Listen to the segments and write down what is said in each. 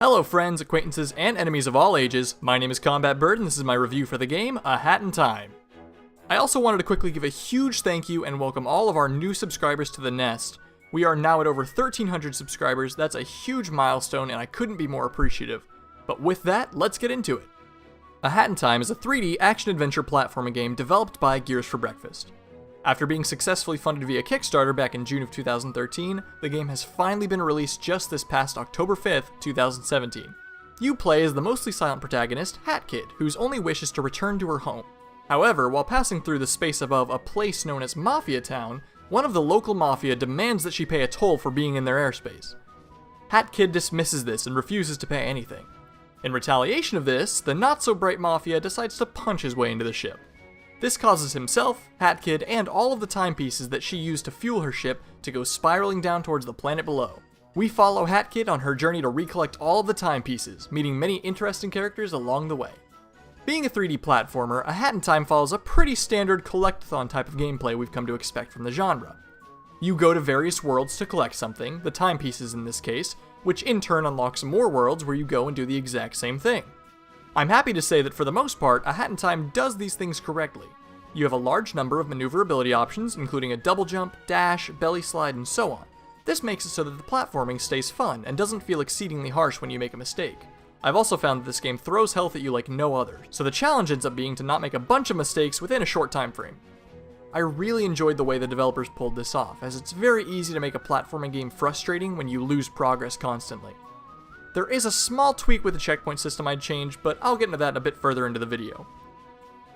Hello friends, acquaintances, and enemies of all ages, my name is Combat Bird and this is my review for the game, A Hat in Time. I also wanted to quickly give a huge thank you and welcome all of our new subscribers to the Nest. We are now at over 1,300 subscribers, that's a huge milestone and I couldn't be more appreciative. But with that, let's get into it. A Hat in Time is a 3D action-adventure platforming game developed by Gears for Breakfast. After being successfully funded via Kickstarter back in June of 2013, the game has finally been released just this past October 5th, 2017. You play as the mostly silent protagonist, Hat Kid, whose only wish is to return to her home. However, while passing through the space above a place known as Mafia Town, one of the local mafia demands that she pay a toll for being in their airspace. Hat Kid dismisses this and refuses to pay anything. In retaliation of this, the not-so-bright mafia decides to punch his way into the ship. This causes himself, Hat Kid, and all of the timepieces that she used to fuel her ship to go spiraling down towards the planet below. We follow Hat Kid on her journey to recollect all of the timepieces, meeting many interesting characters along the way. Being a 3D platformer, A Hat in Time follows a pretty standard collect-a-thon type of gameplay we've come to expect from the genre. You go to various worlds to collect something, the timepieces in this case, which in turn unlocks more worlds where you go and do the exact same thing. I'm happy to say that for the most part, A Hat in Time does these things correctly. You have a large number of maneuverability options, including a double jump, dash, belly slide, and so on. This makes it so that the platforming stays fun and doesn't feel exceedingly harsh when you make a mistake. I've also found that this game throws health at you like no other, so the challenge ends up being to not make a bunch of mistakes within a short time frame. I really enjoyed the way the developers pulled this off, as it's very easy to make a platforming game frustrating when you lose progress constantly. There is a small tweak with the checkpoint system I'd change, but I'll get into that a bit further into the video.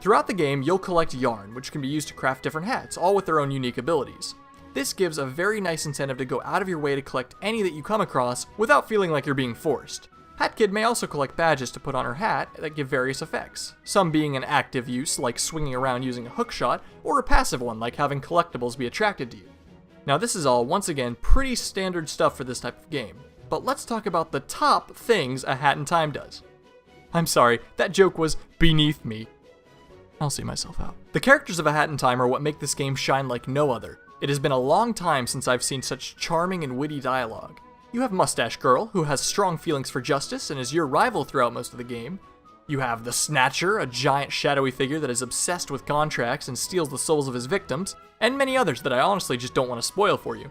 Throughout the game, you'll collect yarn, which can be used to craft different hats, all with their own unique abilities. This gives a very nice incentive to go out of your way to collect any that you come across without feeling like you're being forced. Hat Kid may also collect badges to put on her hat that give various effects, some being an active use like swinging around using a hookshot, or a passive one like having collectibles be attracted to you. Now this is all, once again, pretty standard stuff for this type of game. But let's talk about the top things A Hat in Time does. I'm sorry, that joke was beneath me. I'll see myself out. The characters of A Hat in Time are what make this game shine like no other. It has been a long time since I've seen such charming and witty dialogue. You have Mustache Girl, who has strong feelings for justice and is your rival throughout most of the game. You have the Snatcher, a giant shadowy figure that is obsessed with contracts and steals the souls of his victims, and many others that I honestly just don't want to spoil for you.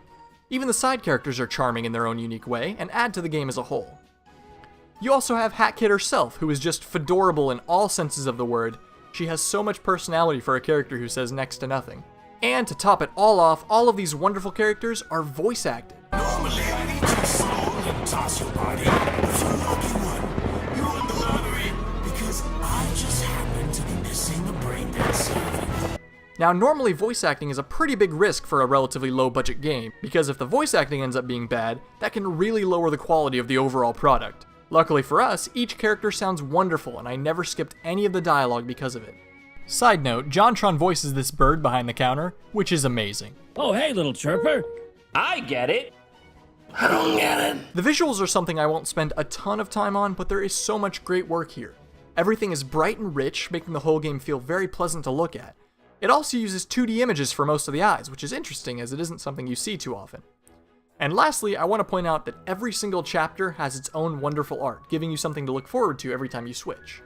Even the side characters are charming in their own unique way, and add to the game as a whole. You also have Hat Kid herself, who is just fedorable in all senses of the word. She has so much personality for a character who says next to nothing. And to top it all off, all of these wonderful characters are voice acted. Normally I need to slow and toss your body, but you're a lucky one. You won the lottery because I just happen to be missing a brain dead servant. Now, normally voice acting is a pretty big risk for a relatively low-budget game, because if the voice acting ends up being bad, that can really lower the quality of the overall product. Luckily for us, each character sounds wonderful, and I never skipped any of the dialogue because of it. Side note, JonTron voices this bird behind the counter, which is amazing. Oh, hey, little chirper. I get it. I don't get it. The visuals are something I won't spend a ton of time on, but there is so much great work here. Everything is bright and rich, making the whole game feel very pleasant to look at. It also uses 2D images for most of the eyes, which is interesting as it isn't something you see too often. And lastly, I want to point out that every single chapter has its own wonderful art, giving you something to look forward to every time you switch.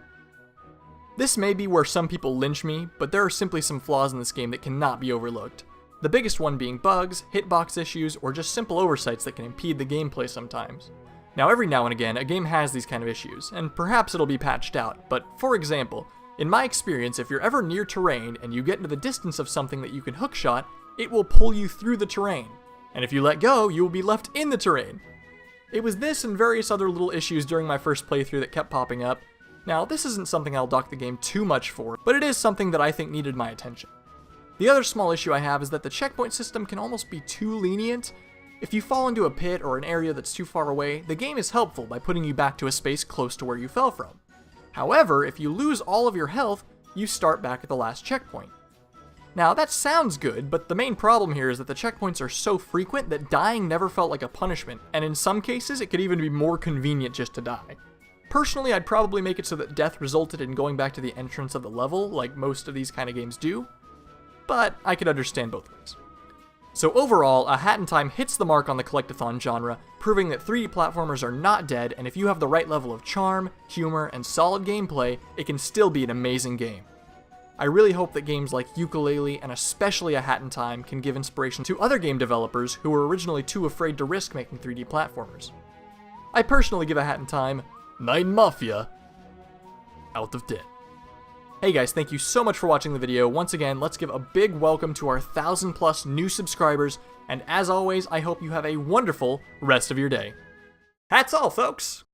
This may be where some people lynch me, but there are simply some flaws in this game that cannot be overlooked. The biggest one being bugs, hitbox issues, or just simple oversights that can impede the gameplay sometimes. Now every now and again, a game has these kind of issues, and perhaps it'll be patched out, but for example, in my experience, if you're ever near terrain and you get into the distance of something that you can hookshot, it will pull you through the terrain. And if you let go, you will be left in the terrain. It was this and various other little issues during my first playthrough that kept popping up. Now, this isn't something I'll dock the game too much for, but it is something that I think needed my attention. The other small issue I have is that the checkpoint system can almost be too lenient. If you fall into a pit or an area that's too far away, the game is helpful by putting you back to a space close to where you fell from. However, if you lose all of your health, you start back at the last checkpoint. Now, that sounds good, but the main problem here is that the checkpoints are so frequent that dying never felt like a punishment, and in some cases, it could even be more convenient just to die. Personally, I'd probably make it so that death resulted in going back to the entrance of the level, like most of these kind of games do, but I could understand both ways. So overall, A Hat in Time hits the mark on the collectathon genre, proving that 3D platformers are not dead, and if you have the right level of charm, humor, and solid gameplay, it can still be an amazing game. I really hope that games like Yooka-Laylee and especially A Hat in Time can give inspiration to other game developers who were originally too afraid to risk making 3D platformers. I personally give A Hat in Time 9 Mafia out of 10. Hey guys, thank you so much for watching the video. Once again, let's give a big welcome to our 1,000+ new subscribers, and as always, I hope you have a wonderful rest of your day. That's all, folks!